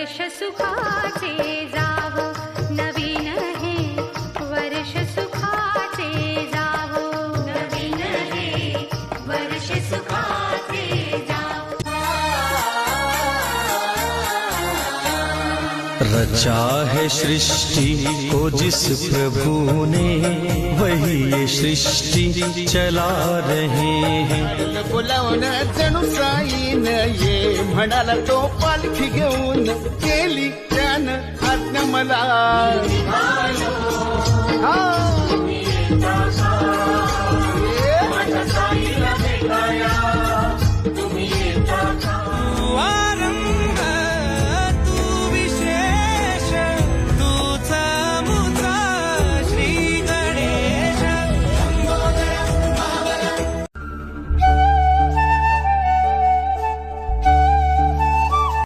वर्ष सुखाचे जावो, नवीन हे वर्ष सुखाचे जावो, नवीन हे वर्ष सुखाचे जावो। रचा है सृष्टि को जिस प्रभु ने, वही ये सृष्टि चला रहे हैं। बोलावणं जणू साईन ये म्हणाला तो पालखी घेऊन, केली त्यानं आज्ञा मला। हा